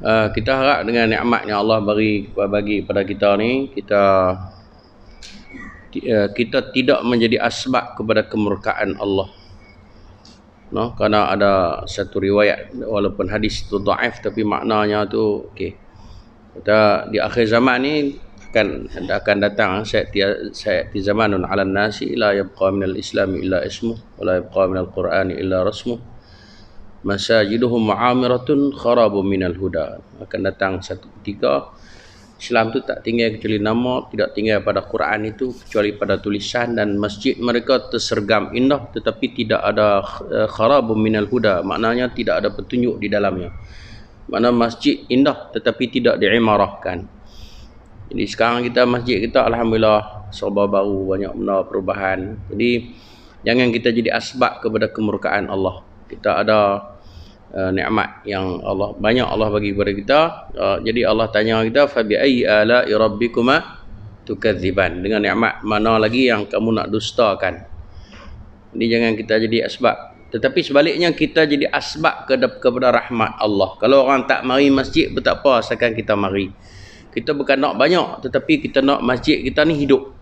Kita harap dengan nikmat yang Allah bagi pada kita ni, kita tidak menjadi asbab kepada kemurkaan Allah. Kerana ada satu riwayat, walaupun hadis tu dhaif tapi maknanya tu okey. Kita di akhir zaman ni akan datang sayati zamanun 'alan nasi la yabqa minal islam illa ismuh wa la yabqa minal qur'ani illa rasmuh masajiduhum ma'amiratun kharabun minal huda. Akan datang satu ketika Islam tu tak tinggal kecuali nama, tidak tinggal pada Quran itu kecuali pada tulisan, dan masjid mereka tersergam indah tetapi tidak ada kharabun minal huda, maknanya tidak ada petunjuk di dalamnya. Makna masjid indah tetapi tidak diimarahkan. Jadi sekarang masjid kita alhamdulillah serba baru, banyak benda perubahan. Jadi jangan kita jadi asbab kepada kemurkaan Allah. Kita ada nikmat yang banyak Allah bagi kepada kita. Jadi Allah tanya kita, fa bi ayyi ala'i rabbikuma tukadziban, dengan nikmat mana lagi yang kamu nak dustakan. Jadi jangan kita jadi asbab, tetapi sebaliknya kita jadi asbab kepada rahmat Allah. Kalau orang tak mari masjid, betapa asalkan kita mari. Kita bukan nak banyak, tetapi kita nak masjid kita ni hidup.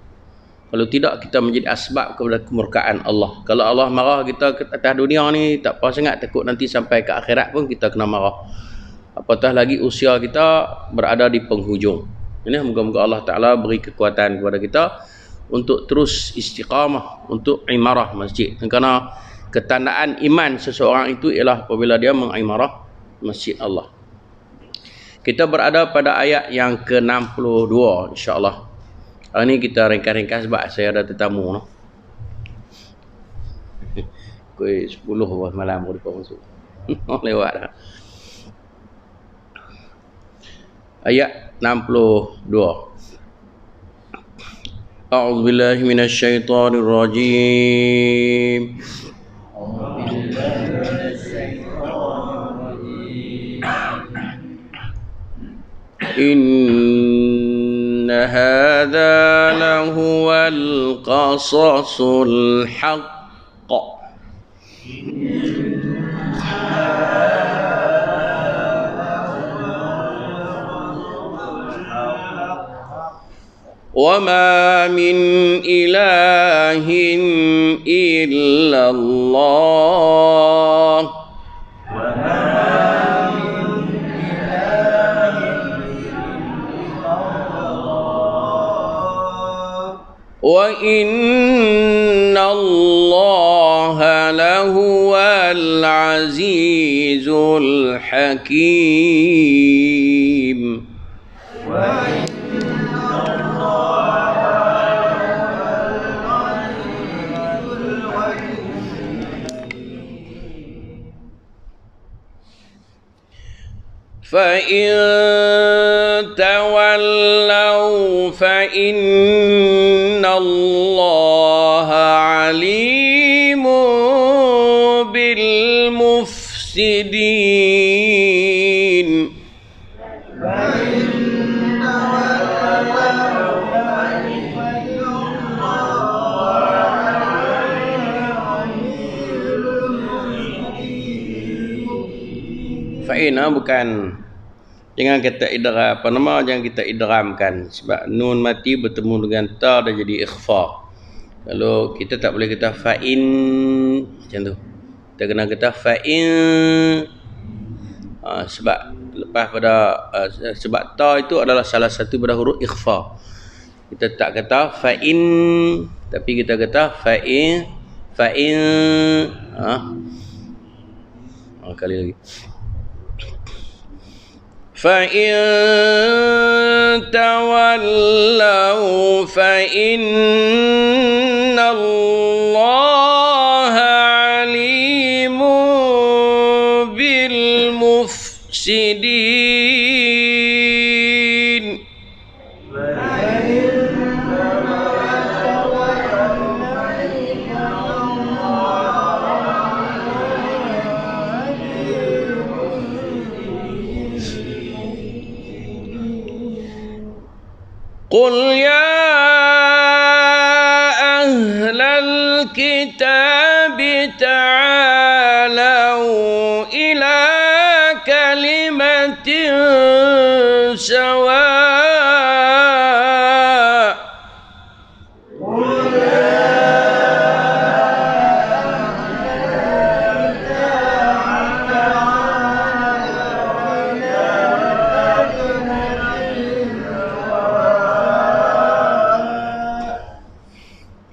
Kalau tidak, kita menjadi asbab kepada kemurkaan Allah. Kalau Allah marah kita ke atas dunia ni, tak apa sangat, takut nanti sampai ke akhirat pun kita kena marah. Apatah lagi usia kita berada di penghujung. Ini moga-moga Allah Ta'ala beri kekuatan kepada kita untuk terus istiqamah, untuk imarah masjid. Kerana ketandaan iman seseorang itu ialah apabila dia mengimarah masjid Allah. Kita berada pada ayat yang ke-62 insya-Allah. Hari ni kita ringkas-ringkas sebab saya ada tetamu. Pukul 10 malam baru dapat masuk. Lewat dah. Ayat 62. A'udzubillahi minasyaitonir rajim. Inna hadza lahuwal qasasul haqq wa ma min ilahin illallah wa inna Allaha lahuwal azizul hakim. فَإِن تَوَلَّوْا فَإِنَّ اللَّهَ عَلِيمٌ بِالْمُفْسِدِينَ. Fa'ina bukan, jangan kita jangan kita idramkan, sebab nun mati bertemu dengan ta dah jadi ikhfa. Kalau kita tak boleh kata fa'in macam tu, kita kena kata fa'in, sebab lepas pada sebab ta itu adalah salah satu pada huruf ikhfa. Kita tak kata fa'in, tapi kita kata fa'in. Kali lagi. فَإِن تَوَلَّوْا فَإِنَّ اللَّهَ عَلِيمٌ بِالْمُفْسِدِينَ. قل يا أهل الكتاب تعالوا إلى كلمة سواء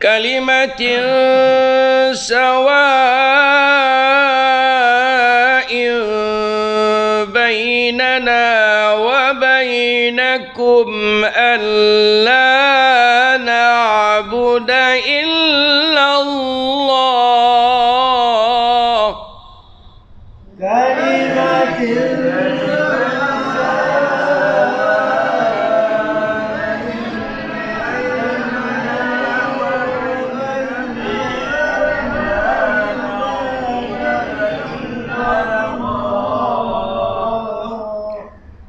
كلمة سواء بيننا وبينكم ألا نعبد إلا الله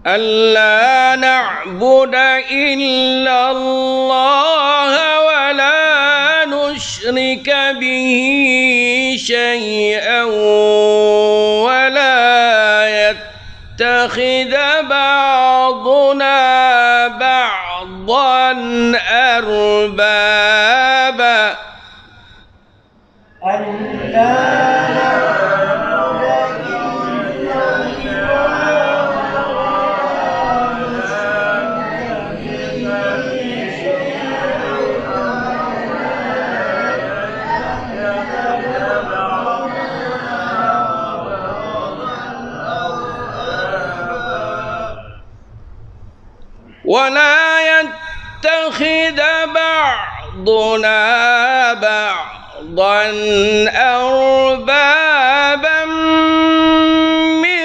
ألا نعبد إلا الله ولا نشرك به شيئا ولا يتخذ بعضنا بعضا أربابا ولا يتخذ بعضنا بعضا أربابا من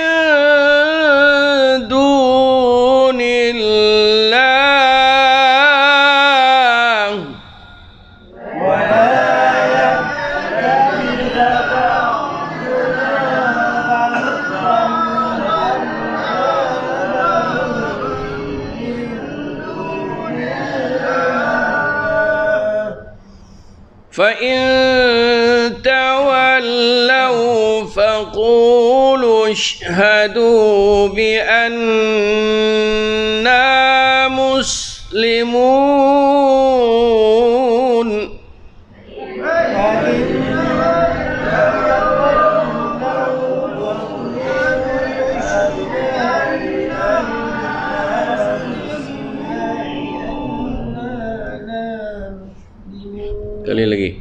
دون الله فإن تولوا فقولوا اشهدوا بأننا مسلمون Kali lagi.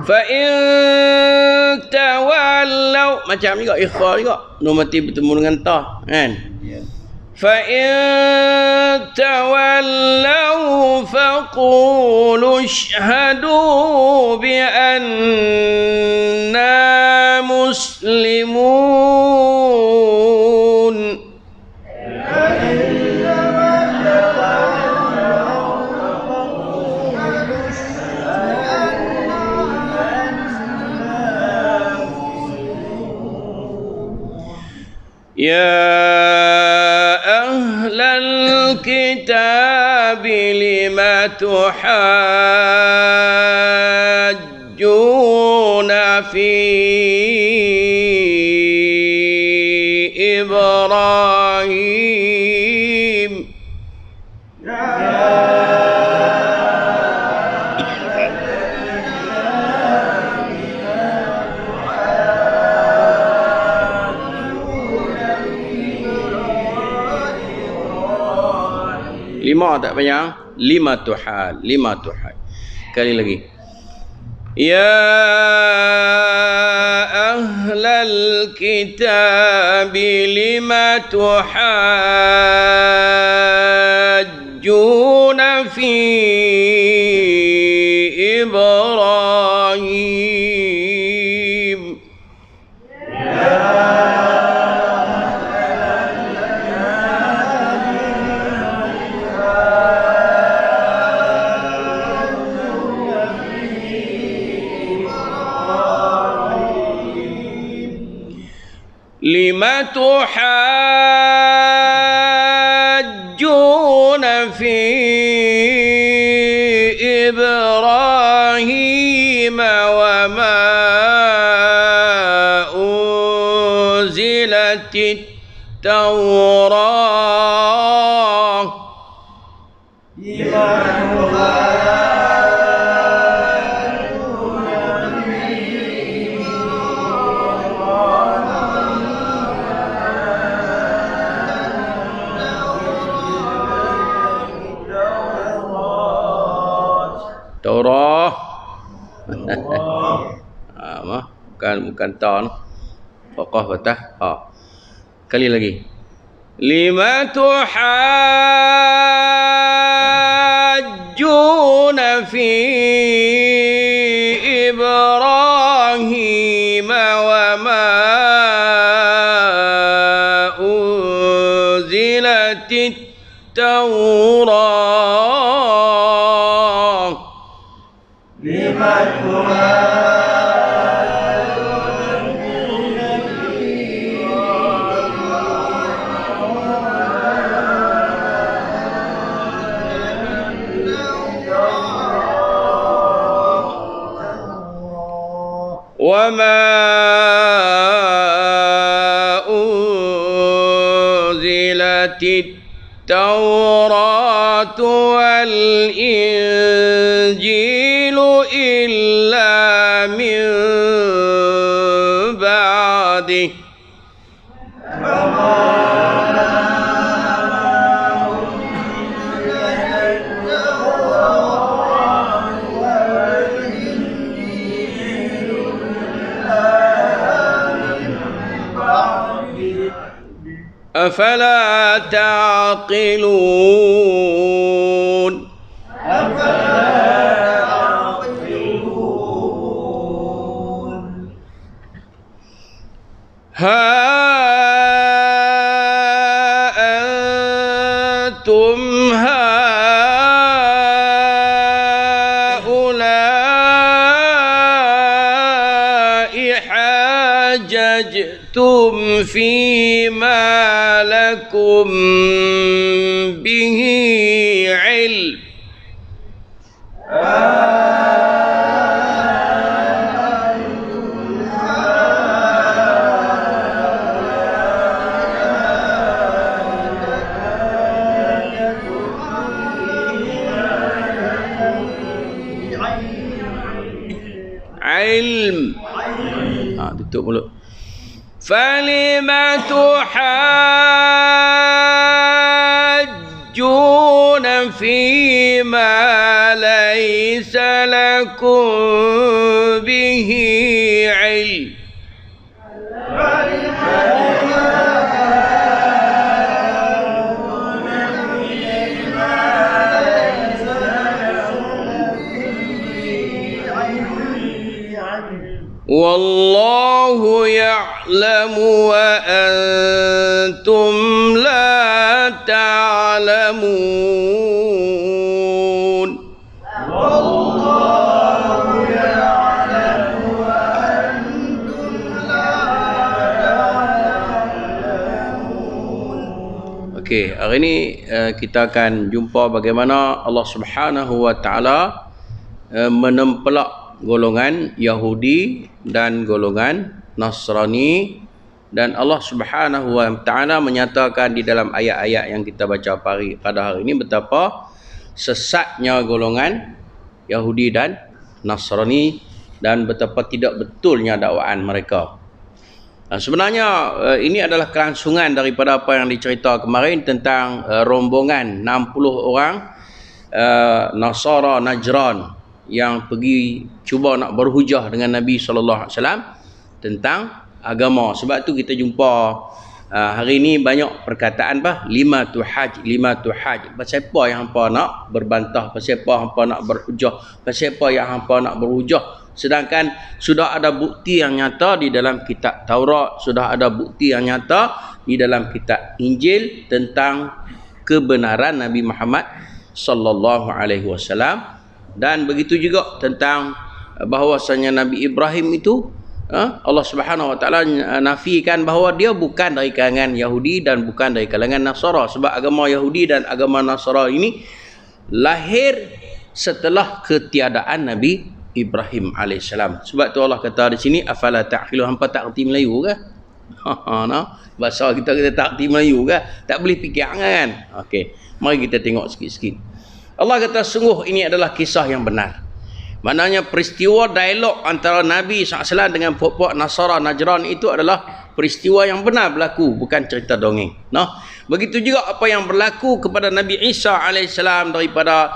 Fa in tawallaw, macam juga ikhfa juga. Nun mati bertemu dengan ta, kan? Fa in tawallaw faqulu ashhadu bi anna muslimun. يا أهل الكتاب لم تحاجون في إبراهيم lima tak banyak, lima tuhal kali lagi. Ya ahlal kitab lima tuhajjuna fi Ibrahim. lima tuhajjuna fi Ibrahim wa ma unzilatit Taurah. Taurah. Bukan ta no. Faqah fatah. Kali lagi. Lima tuhajjuna fi Ibrahim wa ma unzilatit Taurah. Lima وما أنزلت التوراة والإنجيل إلا من بعده أفلا تعقلون ها أنتم هؤلاء حاججتم فيما لكم به علم tutup mulut. Falima tuhajjuna fima laysa lakum bihi ilm. Wallahu ya'lamu wa antum la ta'lamun. Wallahu ya'lamu wa antum la ta'lamun. Okey, hari ini kita akan jumpa bagaimana Allah Subhanahu wa taala menempelak golongan Yahudi dan golongan Nasrani, dan Allah Subhanahu wa taala menyatakan di dalam ayat-ayat yang kita baca pada hari ini betapa sesatnya golongan Yahudi dan Nasrani dan betapa tidak betulnya dakwaan mereka. Sebenarnya ini adalah kelangsungan daripada apa yang dicerita kemarin tentang rombongan 60 orang Nasara Najran yang pergi cuba nak berhujah dengan Nabi SAW tentang agama. Sebab tu kita jumpa hari ini banyak perkataan lima tuhaj. Pasal apa yang hampa nak berbantah, pasal apa hampa nak berhujah, pasal apa yang hampa nak berhujah, sedangkan sudah ada bukti yang nyata di dalam kitab Taurat, sudah ada bukti yang nyata di dalam kitab Injil tentang kebenaran Nabi Muhammad sallallahu alaihi wasallam. Dan begitu juga tentang bahawasanya Nabi Ibrahim itu Allah Subhanahu wa taala nafikan bahawa dia bukan dari kalangan Yahudi dan bukan dari kalangan Nasara, sebab agama Yahudi dan agama Nasara ini lahir setelah ketiadaan Nabi Ibrahim alaihissalam. Sebab tu Allah kata di sini afala ta'qilu, hampa tak reti Melayu ke? No? Bahasa kita tak di Melayu ke? Tak boleh fikir kan? Okey. Mari kita tengok sikit-sikit. Allah kata sungguh ini adalah kisah yang benar. Maknanya peristiwa dialog antara Nabi SAW dengan puak-puak Nasara Najran itu adalah peristiwa yang benar berlaku, bukan cerita dongeng. No? Begitu juga apa yang berlaku kepada Nabi Isa AS daripada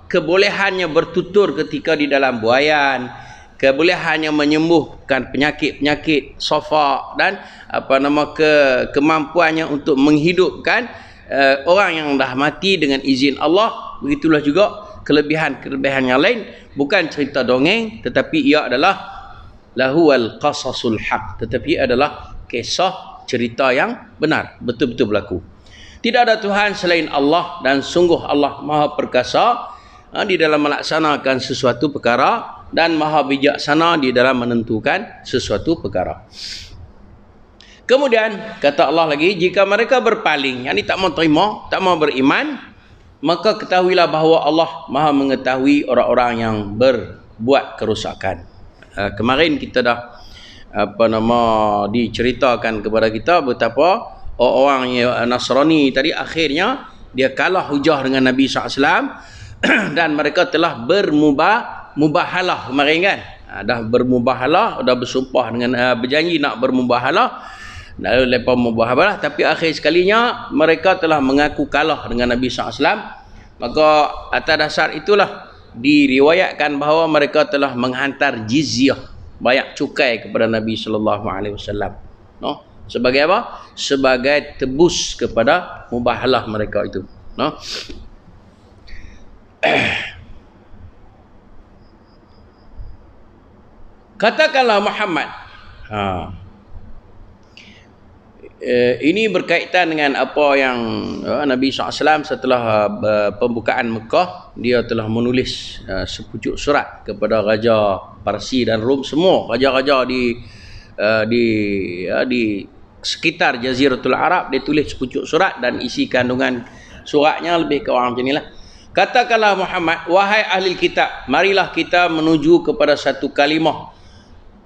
kebolehannya bertutur ketika di dalam buaian, kebolehannya menyembuhkan penyakit-penyakit sofa, dan kemampuannya untuk menghidupkan orang yang dah mati dengan izin Allah. Begitulah juga kelebihan-kelebihan yang lain, bukan cerita dongeng, tetapi ia adalah lahuwal qasasul haq, tetapi adalah kisah cerita yang benar, betul-betul berlaku. Tidak ada Tuhan selain Allah, dan sungguh Allah Maha Perkasa di dalam melaksanakan sesuatu perkara, dan Maha Bijaksana di dalam menentukan sesuatu perkara. Kemudian kata Allah lagi, jika mereka berpaling, yakni tak mau terima, tak mau beriman, maka ketahuilah bahawa Allah Maha mengetahui orang-orang yang berbuat kerosakan. Kemarin kita dah diceritakan kepada kita betapa orang Nasrani tadi akhirnya dia kalah hujah dengan Nabi SAW dan mereka telah bermubahalah kemarin kan. Dah bermubahalah, dah bersumpah dengan berjanji nak bermubahalah. Lalu lepas mubahalah, tapi akhir sekalinya mereka telah mengaku kalah dengan Nabi SAW. Maka atas dasar itulah diriwayatkan bahawa mereka telah menghantar jizyah, bayar cukai kepada Nabi SAW. No? Sebagai apa? Sebagai tebus kepada mubahalah mereka itu. No? Katakanlah Muhammad. Ini berkaitan dengan apa yang Nabi SAW setelah pembukaan Mekah, dia telah menulis sepucuk surat kepada Raja Parsi dan Rom, semua raja-raja di sekitar Jaziratul Arab. Dia tulis sepucuk surat, dan isi kandungan suratnya lebih ke orang macam inilah. Katakanlah Muhammad, wahai ahli kitab, marilah kita menuju kepada satu kalimah,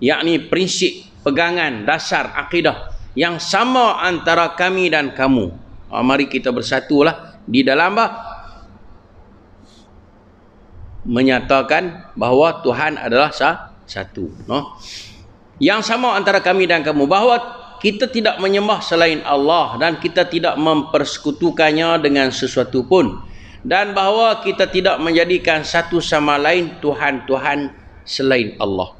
yakni prinsip, pegangan, dasar akidah yang sama antara kami dan kamu. Mari kita bersatulah di dalam menyatakan bahawa Tuhan adalah satu. No? Yang sama antara kami dan kamu, bahawa kita tidak menyembah selain Allah, dan kita tidak mempersekutukannya dengan sesuatu pun, dan bahawa kita tidak menjadikan satu sama lain Tuhan-Tuhan selain Allah.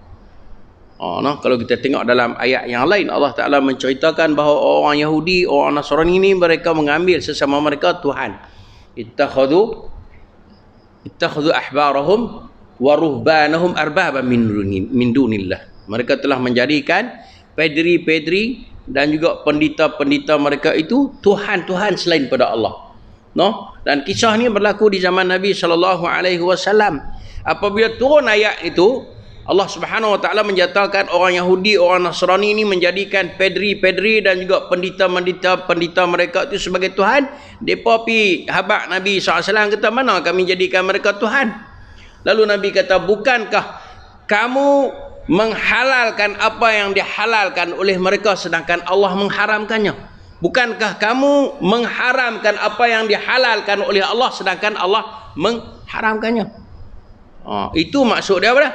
No, kalau kita tengok dalam ayat yang lain, Allah Ta'ala menceritakan bahawa orang Yahudi, orang Nasrani ini, mereka mengambil sesama mereka Tuhan. Ittakhadhu ahbarahum wa ruhbanahum arbaban min dunillah. Mereka telah menjadikan pedri-pedri dan juga pendeta-pendeta mereka itu Tuhan-Tuhan selain pada Allah. No? Dan kisah ni berlaku di zaman Nabi SAW. Apabila turun ayat itu, Allah Subhanahu Wa Taala menyatakan orang Yahudi, orang Nasrani ini menjadikan pedri-pedri dan juga pendeta mereka itu sebagai Tuhan. Depa pi habaq Nabi SAW kata, mana kami jadikan mereka Tuhan? Lalu Nabi kata, bukankah kamu menghalalkan apa yang dihalalkan oleh mereka sedangkan Allah mengharamkannya? Bukankah kamu mengharamkan apa yang dihalalkan oleh Allah sedangkan Allah mengharamkannya? Itu maksud dia apa?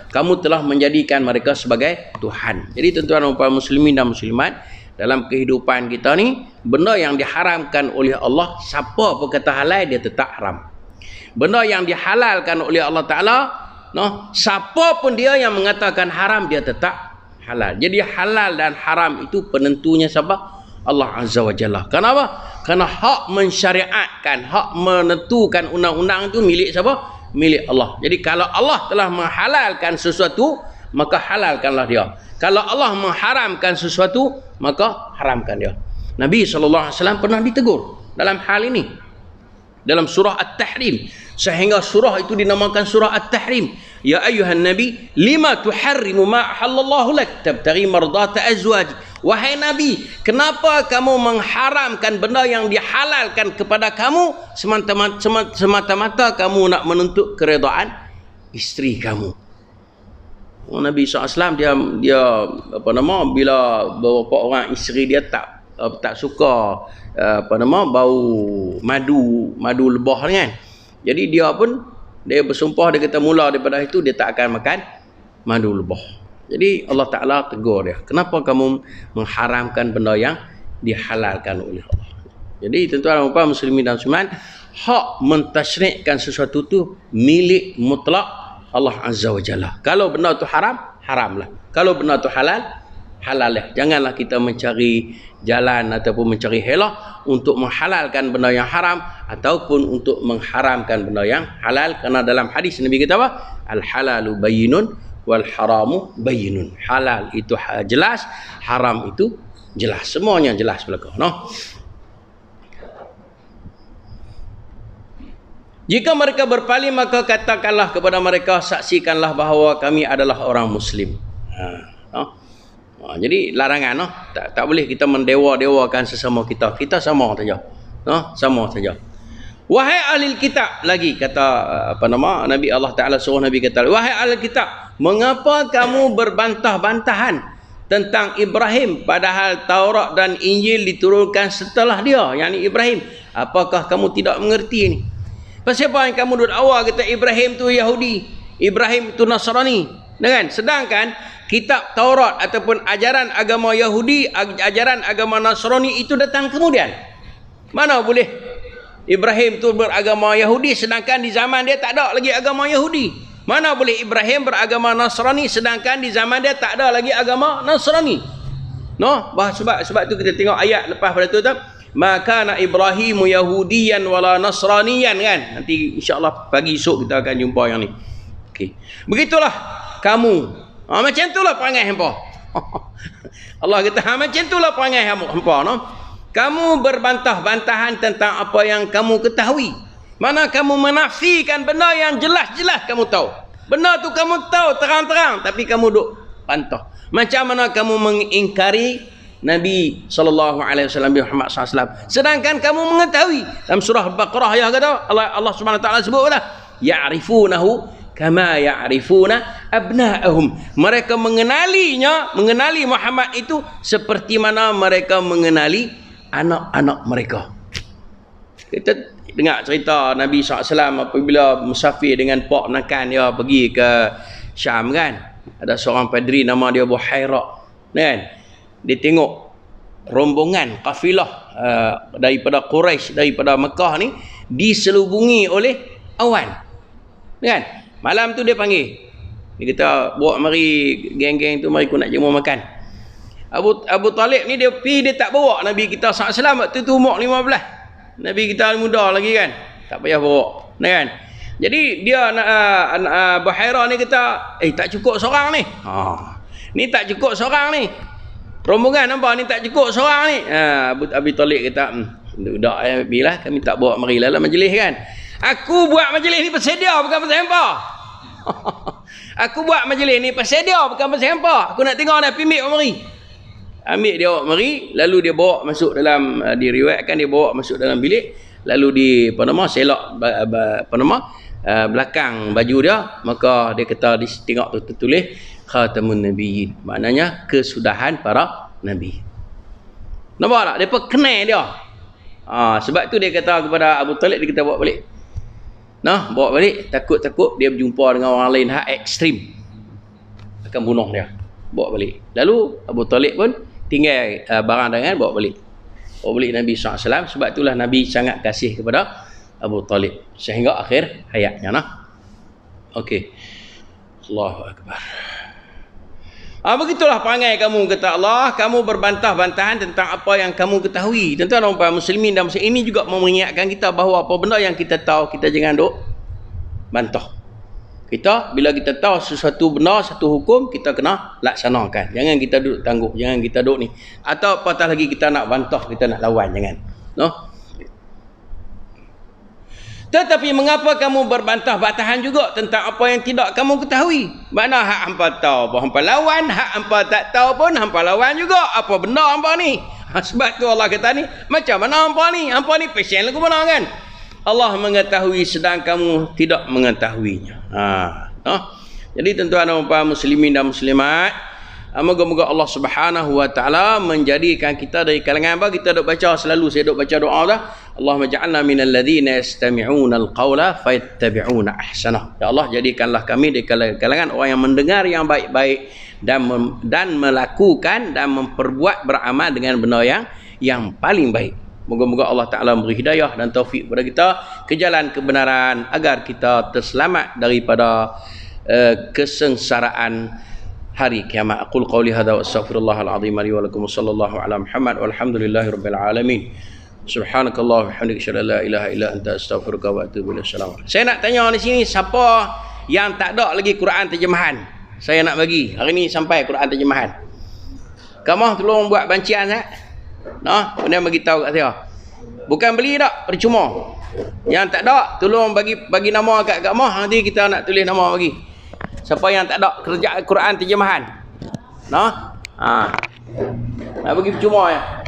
Kamu telah menjadikan mereka sebagai Tuhan. Jadi tuan-tuan dan puan muslimin dan muslimat, dalam kehidupan kita ni, benda yang diharamkan oleh Allah, siapa pun kata halal, dia tetap haram. Benda yang dihalalkan oleh Allah Ta'ala, no, siapa pun dia yang mengatakan haram, dia tetap halal. Jadi halal dan haram itu penentunya siapa? Allah Azza wa Jalla. Kenapa? Kerana hak mensyariatkan, hak menentukan undang-undang itu milik siapa? Milik Allah. Jadi kalau Allah telah menghalalkan sesuatu, maka halalkanlah dia. Kalau Allah mengharamkan sesuatu, maka haramkan dia. Nabi SAW pernah ditegur dalam hal ini, dalam surah At-Tahrim, sehingga surah itu dinamakan surah At-Tahrim. Ya ayyuhan nabi, lima tuharrimu ma ahallallahu lak tabtaghi mardata azwaj. Wahai Nabi, kenapa kamu mengharamkan benda yang dihalalkan kepada kamu semata-mata kamu nak menuntut keredaan isteri kamu? Nabi SAW dia apa nama, bila beberapa orang isteri dia tak suka bau madu lebah ni kan. Jadi dia bersumpah, dia kata mula daripada itu dia tak akan makan madu lebah. Jadi Allah Ta'ala tegur dia, kenapa kamu mengharamkan benda yang dihalalkan oleh Allah? Jadi tuan-tuan dan puan muslimin dan muslimat, hak mentasyri'kan sesuatu tu milik mutlak Allah Azza wa Jalla. Kalau benda tu haram, haramlah. Kalau benda tu halal, halal lah. Janganlah kita mencari jalan ataupun mencari helah untuk menghalalkan benda yang haram ataupun untuk mengharamkan benda yang halal. Kerana dalam hadis Nabi kata apa? Al-halalu bayyinun wal haramu bayyinun. Halal itu jelas, haram itu jelas. Semuanya jelas belaka. No? Jika mereka berpaling, maka katakanlah kepada mereka, saksikanlah bahawa kami adalah orang Muslim. Jadi larangan, no? tak boleh kita mendewa-dewakan sesama kita. Kita sama saja. No? Sama saja. Wahai ahli kitab, lagi kata Nabi Allah Ta'ala suruh Nabi kata, wahai ahli kitab, mengapa kamu berbantah-bantahan tentang Ibrahim padahal Taurat dan Injil diturunkan setelah dia, yakni Ibrahim? Apakah kamu tidak mengerti ini? Pasal apa yang kamu duduk awal kata Ibrahim tu Yahudi, Ibrahim tu Nasrani, kan? Sedangkan kitab Taurat ataupun ajaran agama Yahudi, ajaran agama Nasrani itu datang kemudian. Mana boleh Ibrahim tu beragama Yahudi sedangkan di zaman dia tak ada lagi agama Yahudi? Mana boleh Ibrahim beragama Nasrani sedangkan di zaman dia tak ada lagi agama Nasrani? No, sebab tu kita tengok ayat lepas pada tu maka na Ibrahimu Yahudiyan wala Nasraniyan, kan? Nanti insya-Allah pagi esok kita akan jumpa yang ni. Okey. Begitulah kamu. Macam itulah perangai hangpa. Allah kata macam itulah perangai hangpa, no? Kamu berbantah-bantahan tentang apa yang kamu ketahui. Mana kamu menafikan benda yang jelas-jelas kamu tahu. Benda tu kamu tahu terang-terang tapi kamu duk bantah. Macam mana kamu mengingkari Nabi SAW Muhammad SAW sedangkan kamu mengetahui dalam surah Al-Baqarah ya kata Allah Subhanahu wa taala sebut kata ya'rifunahu kama ya'rifuna abna'ahum. Mereka mengenali Muhammad itu seperti mana mereka mengenali anak-anak mereka. Kita dengar cerita Nabi SAW apabila musafir dengan pak nakan dia pergi ke Syam, kan? Ada seorang padri nama dia Buhairah, kan? Dia tengok rombongan kafilah daripada Quraisy, daripada Mekah ni diselubungi oleh awan, kan? Malam tu dia panggil, dia kata bawa mari geng-geng tu, mari aku nak jemput makan. Abu Talib ni dia tak bawa Nabi kita SAW waktu tu umur 15. Nabi kita muda lagi, kan? Tak payah bawa, kan? Jadi dia Buhairah ni kata tak cukup seorang ni. Ni tak cukup seorang ni. Rombongan nampak ni tak cukup seorang ni. Abu Talib kata, budak bila kami tak bawa marilah majlis, kan? Aku buat majlis ni pasal dia, bukan pasal hangpa. Aku buat majlis ni pasal dia, bukan pasal hangpa. Aku nak tengok dia pimik mari. Ambil dia bawa mari, lalu dia bawa masuk dalam, diriwayatkan dia bawa masuk dalam bilik, lalu di selok belakang baju dia, maka dia kata tengok tu tertulis khatamun nabiyyin, maknanya kesudahan para nabi. Nampak tak? Depa kenal dia. Sebab tu dia kata kepada Abu Talib, dia kata bawa balik. Bawa balik, takut-takut dia berjumpa dengan orang lain hak ekstrim akan bunuh dia. Bawa balik. Lalu Abu Talib pun tinggal barang dagangan, bawa balik. Bawa balik Nabi SAW. Sebab itulah Nabi sangat kasih kepada Abu Talib sehingga akhir hayatnya. Okey. Allahu Akbar. Begitulah perangai kamu, kata Allah. Kamu berbantah-bantahan tentang apa yang kamu ketahui. Tuan-tuan dan muslimin dan muslimat, ini juga mengingatkan kita bahawa apa benda yang kita tahu, kita jangan duk bantah. Bila kita tahu sesuatu benda, satu hukum, kita kena laksanakan. Jangan kita duduk tangguh, jangan kita duduk ni. Atau apatah lagi kita nak bantah, kita nak lawan, jangan. Tetapi mengapa kamu berbantah-bantahan juga tentang apa yang tidak kamu ketahui? Mana hak hampa tahu pun hampa lawan, hak hampa tak tahu pun hampa lawan juga. Apa benda hampa ni? Sebab tu Allah kata ni, macam mana hampa ni? Hampa ni pasien lagu mana, kan? Allah mengetahui sedang kamu tidak mengetahuinya. Jadi tuan-tuan dan puan muslimin dan muslimat, moga-moga Allah Subhanahu wa taala menjadikan kita dari kalangan apa kita duk baca selalu, saya duk baca doa dah, Allahumma ja'alna minal ladzina yastami'una al-qaula fayattabi'una ahsanah. Ya Allah, jadikanlah kami dari kalangan orang yang mendengar yang baik-baik dan melakukan dan memperbuat beramal dengan benar yang paling baik. Moga-moga Allah Ta'ala memberi hidayah dan taufik kepada kita ke jalan kebenaran agar kita terselamat daripada kesengsaraan hari kiamat. Aqul qawli hadza wa astaghfirullahal azim li wa lakum, sallallahu ala Muhammad walhamdulillahirabbil alamin. Subhanakallah wa bihamdika asyhadu an la ilaha illa anta astaghfiruka wa atubu ilaik. Saya nak tanya di sini, siapa yang tak ada lagi Quran terjemahan? Saya nak bagi hari ni sampai Quran terjemahan. Kamu tolong buat bancian nah, kemudian bagi tahu kat saya. Bukan beli tak, percuma. Yang tak ada, tolong bagi nama kat kamu, nanti kita nak tulis nama bagi. Siapa yang tak ada kerja Quran terjemahan? Nah, nak bagi percuma ya.